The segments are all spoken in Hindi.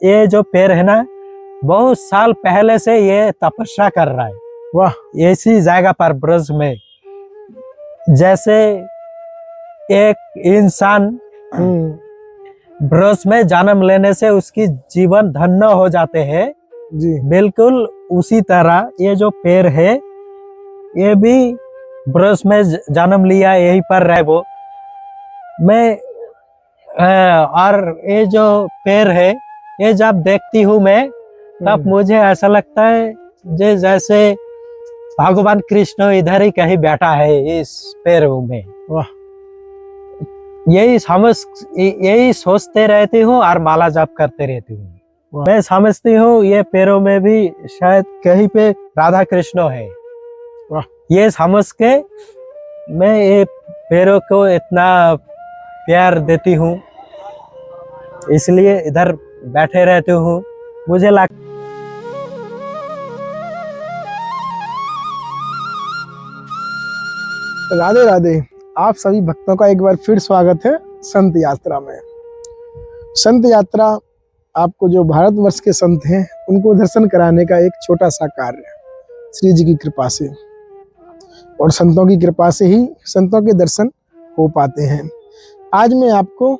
ये जो पेड़ है ना, बहुत साल पहले से ये तपस्या कर रहा है। वाह। ऐसी जगह पर ब्रज में, जैसे एक इंसान ब्रज में जन्म लेने से उसकी जीवन धन्य हो जाते हैं, जी बिल्कुल उसी तरह ये जो पेड़ है ये भी ब्रज में जन्म लिया, यहीं पर रहे वो। मैं और ये जो पेड़ है ये जब देखती हूँ मैं, तब मुझे ऐसा लगता है जैसे भगवान कृष्ण इधर ही कहीं बैठा है इस पेड़ में। वाह। यही सोचते रहती हूँ और माला जाप करते रहती हूँ। मैं समझती हूँ ये पेड़ों में भी शायद कहीं पे राधा कृष्ण है। वाह। ये समझ के मैं ये पेड़ों को इतना प्यार देती हूँ, इसलिए इधर बैठे रहती हूँ। मुझे राधे राधे। आप सभी भक्तों का एक बार फिर स्वागत है संत यात्रा में। संत यात्रा आपको जो भारतवर्ष के संत हैं उनको दर्शन कराने का एक छोटा सा कार्य, श्री जी की कृपा से और संतों की कृपा से ही संतों के दर्शन हो पाते हैं। आज मैं आपको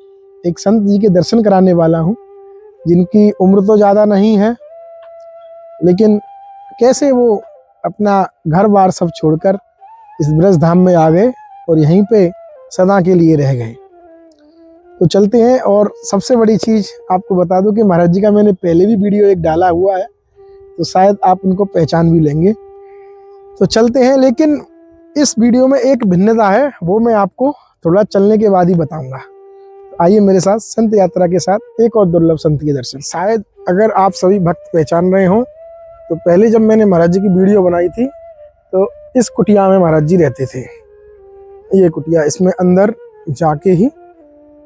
एक संत जी के दर्शन कराने वाला हूँ, जिनकी उम्र तो ज़्यादा नहीं है, लेकिन कैसे वो अपना घर बार सब छोड़कर इस ब्रज धाम में आ गए और यहीं पे सदा के लिए रह गए। तो चलते हैं। और सबसे बड़ी चीज़ आपको बता दूं कि महाराज जी का मैंने पहले भी वीडियो एक डाला हुआ है, तो शायद आप उनको पहचान भी लेंगे। तो चलते हैं, लेकिन इस वीडियो में एक भिन्नता है, वो मैं आपको थोड़ा चलने के बाद ही बताऊंगा। आइए मेरे साथ संत यात्रा के साथ एक और दुर्लभ संत के दर्शन। शायद अगर आप सभी भक्त पहचान रहे हो, तो पहले जब मैंने महाराज जी की वीडियो बनाई थी तो इस कुटिया में महाराज जी रहते थे। ये कुटिया, इसमें अंदर जाके ही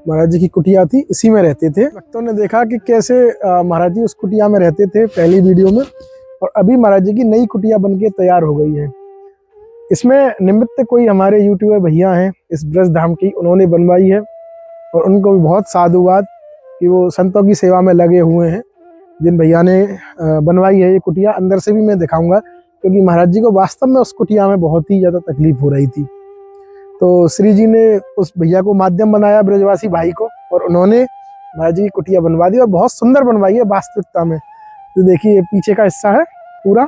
महाराज जी की कुटिया थी, इसी में रहते थे। भक्तों ने देखा कि कैसे महाराज जी उस कुटिया में रहते थे पहली वीडियो में, और अभी महाराज जी की नई कुटिया बनके तैयार हो गई है। इसमें निमित्त कोई हमारे यूट्यूबर भैया हैं इस ब्रज धाम की, उन्होंने बनवाई है, और उनको भी बहुत साधुवाद कि वो संतों की सेवा में लगे हुए हैं। जिन भैया ने बनवाई है ये कुटिया, अंदर से भी मैं दिखाऊंगा, क्योंकि महाराज जी को वास्तव में उस कुटिया में बहुत ही ज़्यादा तकलीफ हो रही थी। तो श्री जी ने उस भैया को माध्यम बनाया, ब्रजवासी भाई को, और उन्होंने महाराज जी की कुटिया बनवा दी, और बहुत सुंदर बनवाई है वास्तविकता में। तो देखिए, ये पीछे का हिस्सा है पूरा,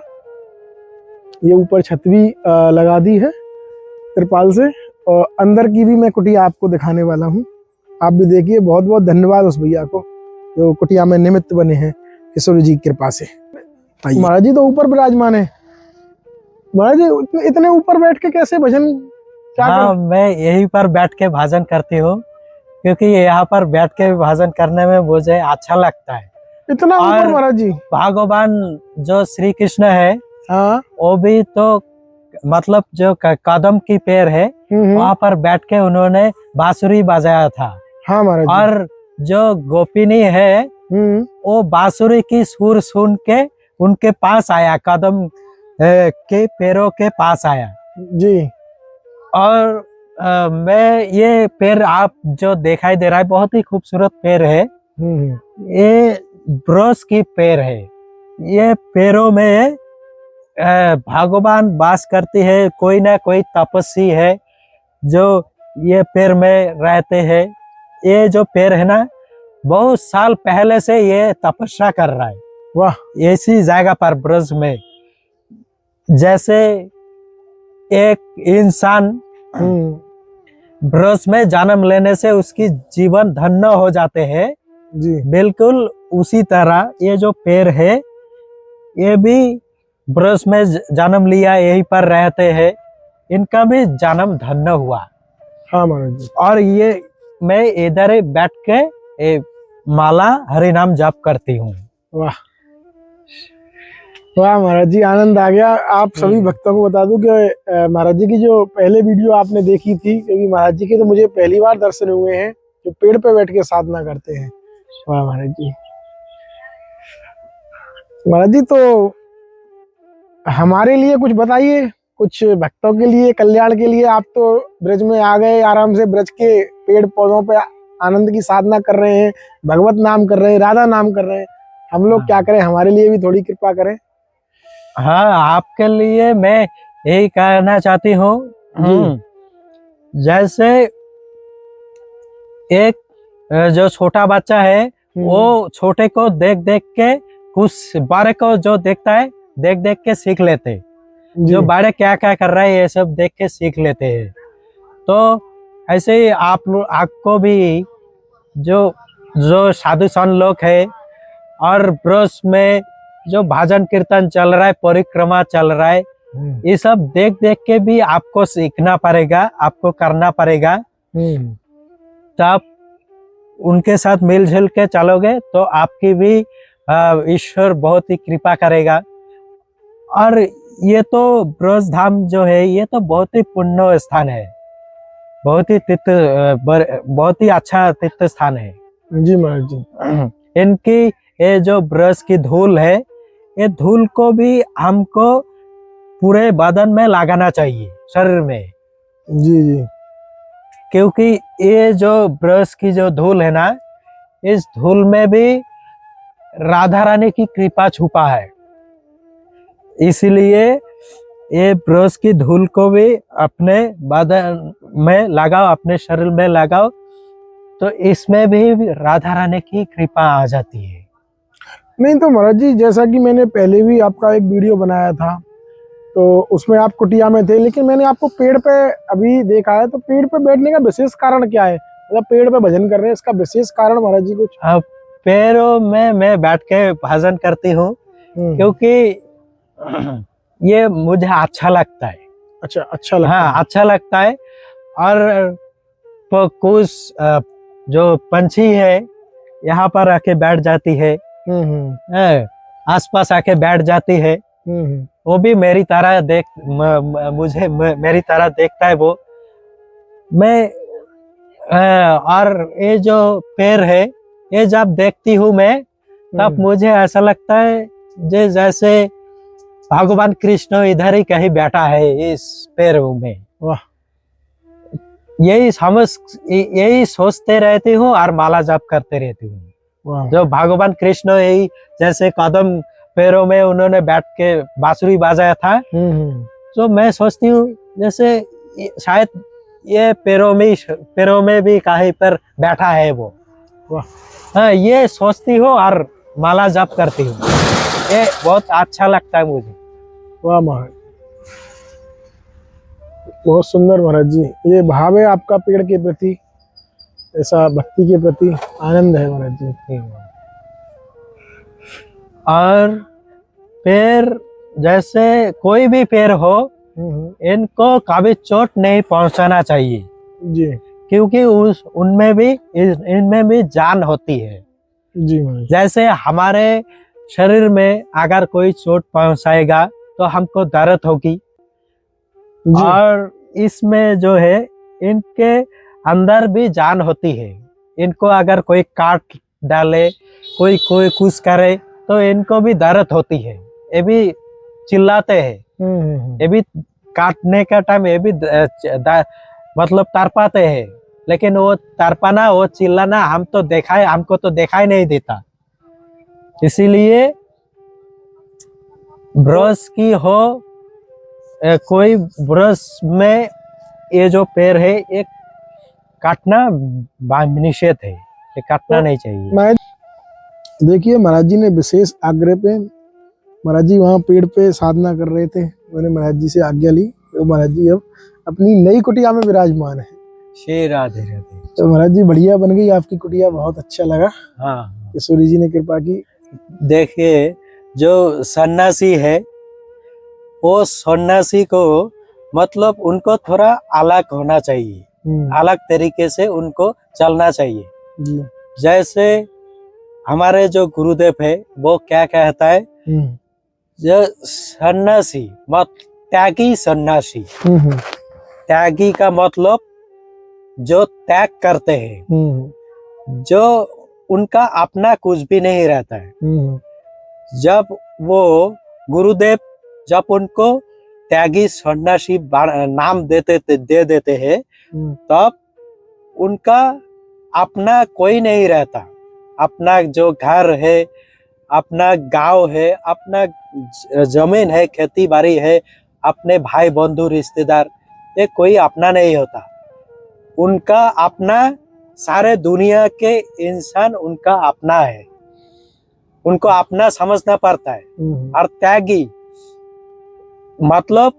ये ऊपर छत भी लगा दी है त्रिपाल से, और अंदर की भी मैं कुटिया आपको दिखाने वाला हूँ। आप भी देखिए। बहुत बहुत धन्यवाद उस भैया को जो कुटिया में निमित्त बने हैं ईश्वर जी की कृपा से। महाराज जी तो ऊपर विराजमान है। महाराज जी इतने ऊपर बैठ के कैसे भजन? हाँ, मैं यहीं पर बैठ के भजन करती हूँ, क्योंकि यहाँ पर बैठ के भजन करने में मुझे अच्छा लगता है। इतना ऊपर महाराज जी? भगवान जो श्री कृष्ण है, हाँ, वो भी तो मतलब जो कदम की पेड़ है वहाँ पर बैठ के उन्होंने बांसुरी बजाया था। हाँ महाराज जी। और जो गोपिनी है वो बांसुरी की सुर सुन के उनके पास आया, कदम के पेड़ों के पास आया जी। और मैं ये पेड़ आप जो दिखाई दे रहा है बहुत ही खूबसूरत पेड़ है। ये ब्रज की पेड़ है। ये पेड़ों में भगवान वास करती है, कोई ना कोई तपस्वी है जो ये पेड़ में रहते हैं। ये जो पेड़ है ना, बहुत साल पहले से ये तपस्या कर रहा है। वाह। ऐसी जगह पर ब्रज में, जैसे एक इंसान ब्रज में जन्म लेने से उसकी जीवन धन्य हो जाते हैं जी, बिल्कुल उसी तरह ये जो पेड़ है ये भी ब्रज में जन्म लिया, यहीं पर रहते हैं, इनका भी जन्म धन्य हुआ। हाँ महाराज जी। और ये मैं इधर ही बैठ के माला हरि नाम जाप करती हूँ। वाह वाह महाराज जी, आनंद आ गया। आप सभी भक्तों को बता दूं कि महाराज जी की जो पहले वीडियो आपने देखी थी, क्योंकि महाराज जी के तो मुझे पहली बार दर्शन हुए हैं जो पेड़ पे बैठ के साधना करते हैं। वाह महाराज जी। महाराज जी तो हमारे लिए कुछ बताइए, कुछ भक्तों के लिए, कल्याण के लिए। आप तो ब्रज में आ गए, आराम से ब्रज के पेड़ पौधों पे आनंद की साधना कर रहे हैं, भगवत नाम कर रहे हैं, राधा नाम कर रहे हैं। हम लोग क्या करें, हमारे लिए भी थोड़ी कृपा करें। हाँ, आपके लिए मैं यही कहना चाहती हूँ। जैसे एक जो छोटा बच्चा है वो छोटे को देख देख के, कुछ बड़े को जो देखता है देख देख के सीख लेते हैं। जी। जो बड़े क्या क्या कर रहे हैं ये सब देख के सीख लेते हैं। तो ऐसे ही आपको भी जो जो साधु संत लोग है और ब्रज में जो भजन कीर्तन चल रहा है, परिक्रमा चल रहा है, ये सब देख देख के भी आपको सीखना पड़ेगा, आपको करना पड़ेगा। तब उनके साथ मिलजुल के चलोगे तो आपकी भी ईश्वर बहुत ही कृपा करेगा। और ये तो ब्रज धाम जो है ये तो बहुत ही पुण्य स्थान है, बहुत ही अच्छा तीर्थ स्थान है। जी महाराज जी। इनकी ये जो ब्रज की धूल है, ये धूल को भी हमको पूरे बदन में लगाना चाहिए, शरीर में। जी जी। क्योंकि ये जो ब्रज की जो धूल है ना, इस धूल में भी राधा रानी की कृपा छुपा है। इसलिए ये ब्रज की धूल को भी अपने बदन में लगाओ, अपने शरीर में लगाओ, तो इसमें भी राधा रानी की कृपा आ जाती है। नहीं तो महाराज जी, जैसा कि मैंने पहले भी आपका एक वीडियो बनाया था, तो उसमें आप कुटिया में थे, लेकिन मैंने आपको पेड़ पे अभी देखा है। तो पेड़ पे बैठने का विशेष कारण क्या है? मतलब पेड़ पे भजन कर रहे हैं, इसका विशेष कारण महाराज जी कुछ? अब पेड़ों में मैं बैठ के भजन करती हूँ क्योंकि ये मुझे अच्छा लगता है। अच्छा लगता हाँ, है। अच्छा लगता है। और कुछ जो पंछी है यहाँ पर आके बैठ जाती है, आसपास आके बैठ जाती है, वो भी मेरी तरह मुझे मेरी तरह देखता है वो। मैं और ये जो पेड़ है ये जब देखती हूँ मैं, तब मुझे ऐसा लगता है जैसे भगवान कृष्ण इधर ही कहीं बैठा है इस पेड़ में। वाह। यही सोचते रहती हूँ और माला जाप करते रहती हूँ। जो भगवान कृष्ण यही जैसे कदम पैरों में उन्होंने बैठ के बांसुरी बजाया था, तो मैं सोचती हूँ जैसे शायद ये पैरों में भी कहीं पर बैठा है वो। हाँ, ये सोचती हूँ और माला जाप करती हूँ। ये बहुत अच्छा लगता है मुझे। वाह महाराज, बहुत सुंदर महाराज जी। ये भाव है आपका पेड़ के प्रति, ऐसा भक्ति के प्रति आनंद है महाराज जी। और पेड़ जैसे कोई भी पेड़ हो, इनको कभी चोट नहीं पहुंचाना चाहिए जी, क्योंकि इनमें भी जान होती है। जी महाराज। जैसे हमारे शरीर में अगर कोई चोट पहुंचाएगा तो हमको दर्द होगी, और इसमें जो है इनके अंदर भी जान होती है। इनको अगर कोई काट डाले, कोई कुछ करे तो इनको भी दर्द होती है, ये भी चिल्लाते हैं। ये भी काटने का टाइम ये भी मतलब तड़पाते हैं, लेकिन वो तड़पाना, वो चिल्लाना हमको तो दिखाई नहीं देता। इसीलिए ब्रश की हो कोई ब्रश में ये जो पेड़ है ये काटना निषेध है, ये काटना नहीं चाहिए। देखिए महाराज जी ने विशेष आग्रह पे, महाराज जी वहाँ पेड़ पे साधना कर रहे थे, मैंने महाराज जी से आज्ञा ली, तो महाराज जी अब अपनी नई कुटिया में विराजमान है। श्री राधे राधे। तो महाराज जी बढ़िया बन गई आपकी कुटिया, बहुत अच्छा लगा। हाँ, ईश्वरी जी ने कृपा की। देखिए जो सन्यासी है वो सन्यासी को मतलब उनको थोड़ा अलग होना चाहिए, अलग तरीके से उनको चलना चाहिए। जी। जैसे हमारे जो गुरुदेव है वो क्या कहता है, जो सन्यासी त्यागी सन्यासी, त्यागी का मतलब जो त्याग करते हैं, जो उनका अपना कुछ भी नहीं रहता है। जब वो गुरुदेव जब उनको त्यागी सन्यासी नाम दे देते हैं, तब उनका अपना कोई नहीं रहता। अपना जो घर है, अपना गांव है, अपना जमीन है, खेती बाड़ी है, अपने भाई बंधु रिश्तेदार, ये कोई अपना नहीं होता। उनका अपना, सारे दुनिया के इंसान उनका अपना है, उनको अपना समझना पड़ता है। और त्यागी मतलब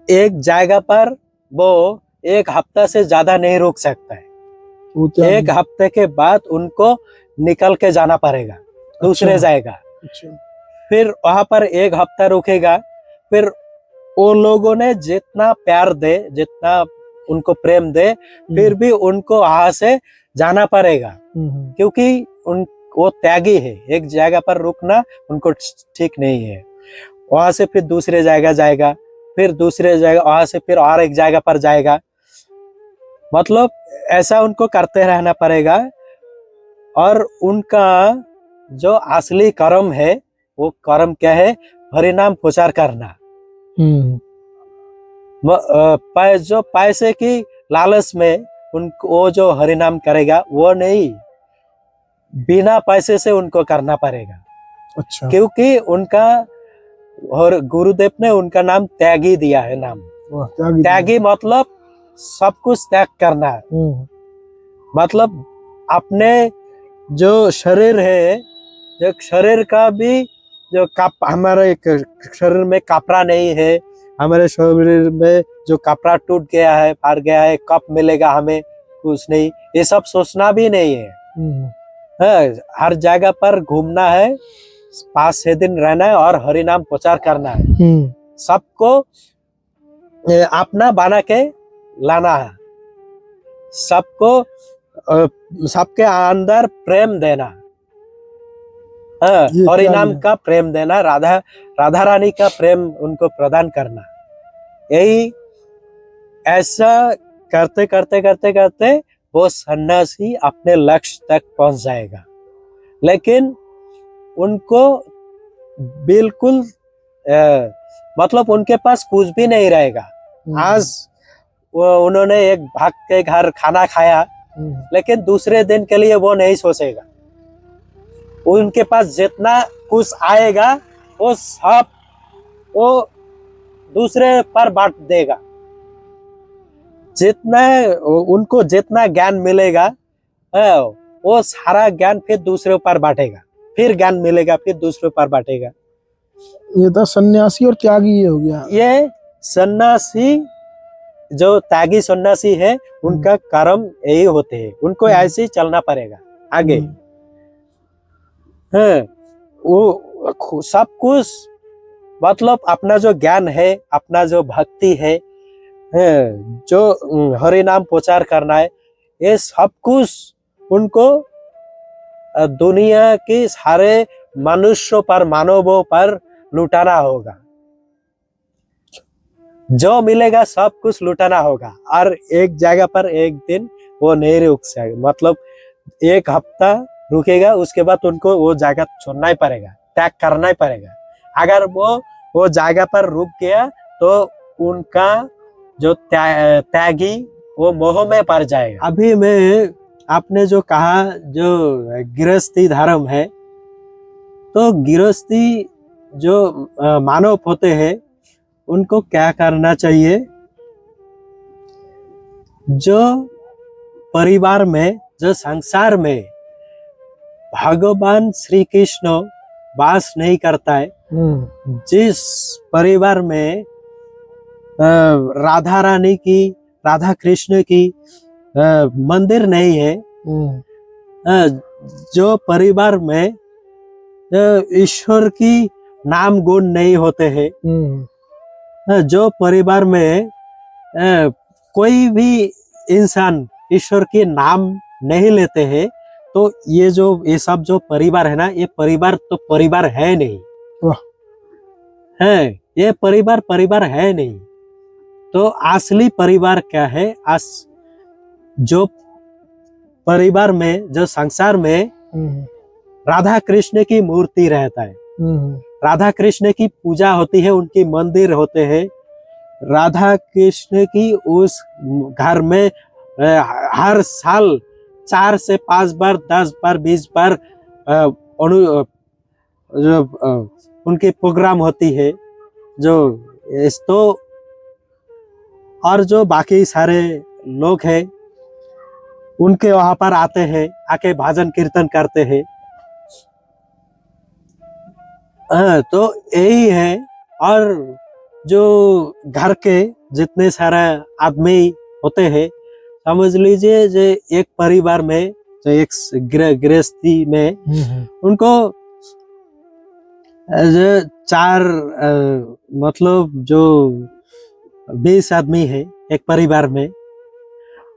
एक जगह पर वो एक हफ्ता से ज्यादा नहीं रुक सकता है। एक हफ्ते के बाद उनको निकल के जाना पड़ेगा, दूसरे जाएगा। फिर वहां पर एक हफ्ता रुकेगा, फिर वो लोगों ने जितना प्यार दे, जितना उनको प्रेम दे, फिर भी उनको वहां से जाना पड़ेगा, क्योंकि वो त्यागी है। एक जगह पर रुकना उनको ठीक नहीं है। वहां से फिर दूसरे जगह जाएगा, फिर दूसरे जगह, वहां से फिर और एक जगह पर जाएगा। मतलब ऐसा उनको करते रहना पड़ेगा। और उनका जो असली कर्म है, वो कर्म क्या है? हरिनाम प्रचार करना। जो पैसे की लालच में उनको वो जो हरिनाम करेगा, वो नहीं, बिना पैसे से उनको करना पड़ेगा। अच्छा। क्योंकि उनका, और गुरुदेव ने उनका नाम त्यागी दिया है। नाम त्यागी मतलब सब कुछ त्याग करना है। मतलब अपने जो शरीर है, जो शरीर का भी जो हमारे शरीर में कपड़ा नहीं है, हमारे शरीर में जो कपड़ा टूट गया है, फाड़ गया है, कब मिलेगा हमें, कुछ नहीं, ये सब सोचना भी नहीं है। हर जगह पर घूमना है, 5-6 दिन रहना है और हरिनाम प्रचार करना है। सबको अपना बना के लाना है, सबको सबके अंदर प्रेम देना, हरिनाम का प्रेम देना, राधा रानी का प्रेम उनको प्रदान करना। यही ऐसा करते करते करते करते वो सन्यासी अपने लक्ष्य तक पहुंच जाएगा। लेकिन उनको बिल्कुल मतलब उनके पास कुछ भी नहीं रहेगा। आज उन्होंने एक भक्त के घर खाना खाया, लेकिन दूसरे दिन के लिए वो नहीं सोचेगा। उनके पास जितना कुछ आएगा वो सब वो दूसरे पर बांट देगा। जितना उनको जितना ज्ञान मिलेगा, वो सारा ज्ञान फिर दूसरे पर बांटेगा, फिर ज्ञान मिलेगा, फिर दूसरे पर बांटेगा। ये तो सन्यासी और त्यागी ये हो गया। ये सन्यासी, जो त्यागी सन्यासी है, उनका कर्म यही होते हैं, उनको ऐसे ही चलना पड़ेगा आगे। वो सब कुछ मतलब अपना जो ज्ञान है, अपना जो भक्ति है, जो हरि नाम प्रचार करना है, ये सब कुछ उनको दुनिया के सारे मनुष्यों पर, मानवों पर लुटाना होगा। जो मिलेगा सब कुछ लुटाना होगा। और एक जगह पर एक दिन वो नहीं रुक सकेगा, मतलब एक हफ्ता रुकेगा, उसके बाद उनको वो जगह छोड़ना ही पड़ेगा, त्याग करना ही पड़ेगा। अगर वो जगह पर रुक गया तो उनका जो त्यागी वो मोह में पड़ जाएगा। अभी मैं आपने जो कहा जो गृहस्थी धर्म है, तो गृहस्थी जो मानव होते हैं उनको क्या करना चाहिए? जो परिवार में, जो संसार में भगवान श्री कृष्ण वास नहीं करता है, जिस परिवार में राधा रानी की, राधा कृष्ण की मंदिर नहीं है, जो परिवार में ईश्वर की नाम गुण नहीं होते हैं, जो परिवार में कोई भी इंसान ईश्वर के नाम नहीं लेते हैं, तो ये सब जो परिवार है ना, ये परिवार तो परिवार है नहीं है, ये परिवार है नहीं। तो असली परिवार क्या है? जो परिवार में, जो संसार में राधा कृष्ण की मूर्ति रहता है, राधा कृष्ण की पूजा होती है, उनकी मंदिर होते हैं, राधा कृष्ण की उस घर में हर साल 4 से 5 बार, 10 बार, 20 बार जो उनकी प्रोग्राम होती है जो इस तो, और जो बाकी सारे लोग हैं उनके वहां पर आते हैं, आके भजन कीर्तन करते हैं। तो यही है। और जो घर के जितने सारे आदमी होते हैं, समझ लीजिए जो एक परिवार में, जो एक गृहस्थी में उनको जो 4 मतलब जो 20 आदमी है एक परिवार में,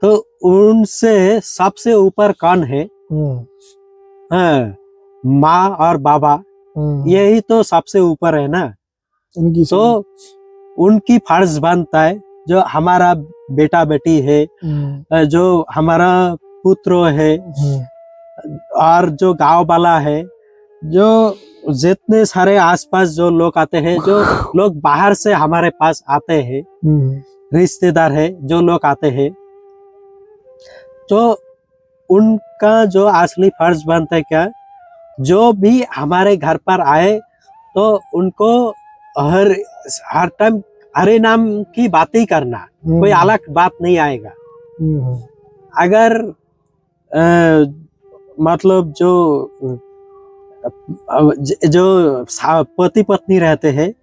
तो उनसे सबसे ऊपर कौन है? हाँ, माँ और बाबा, यही तो सबसे ऊपर है ना। तो उनकी फर्ज बनता है, जो हमारा बेटा बेटी है, जो हमारा पुत्र है, और जो गांव वाला है, जो जितने सारे आसपास जो लोग आते हैं, जो लोग बाहर से हमारे पास आते हैं, रिश्तेदार है जो लोग आते हैं, तो उनका जो असली फर्ज बनता है क्या, जो भी हमारे घर पर आए तो उनको हर टाइम हरे नाम की बात ही करना, कोई अलग बात नहीं आएगा। अगर मतलब जो पति पत्नी रहते हैं,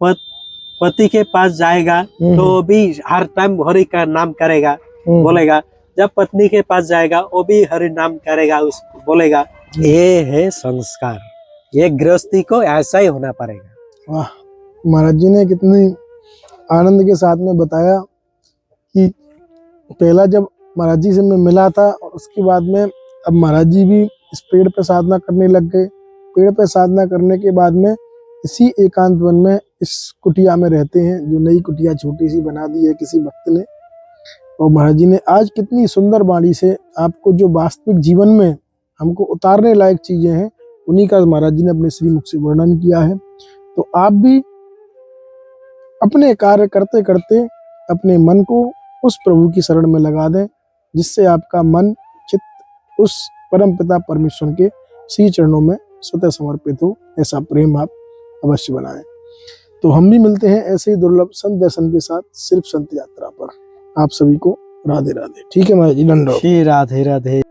पति के पास जाएगा तो भी हर टाइम हरि का नाम करेगा, बोलेगा। जब पत्नी के पास जाएगा वो भी हरि नाम करेगा, उसको बोलेगा। ये है संस्कार, ये गृहस्थी को ऐसा ही होना पड़ेगा। वाह, महाराज जी ने कितनी आनंद के साथ में बताया कि पहला जब महाराज जी से मैं मिला था, और उसके बाद में अब महाराज जी भी इस पेड़ पे साधना करने लग गए। पेड़ पे साधना करने के बाद में इसी एकांत वन में इस कुटिया में रहते हैं, जो नई कुटिया छोटी सी बना दी है किसी भक्त ने। और महाराज जी ने आज कितनी सुंदर वाणी से आपको जो वास्तविक जीवन में हमको उतारने लायक चीजें हैं, उन्हीं का महाराज जी ने अपने श्रीमुख से वर्णन किया है। तो आप भी अपने कार्य करते करते अपने मन को उस प्रभु की शरण में लगा दें, जिससे आपका मन चित्त उस परम पिता परमेश्वर के श्री चरणों में स्वतः समर्पित हो। ऐसा प्रेम आप अवश्य बनाएं। तो हम भी मिलते हैं ऐसे ही दुर्लभ संत दर्शन के साथ, सिर्फ संत यात्रा पर। आप सभी को राधे राधे। ठीक है महाराज जी, दंडवत। श्री राधे राधे।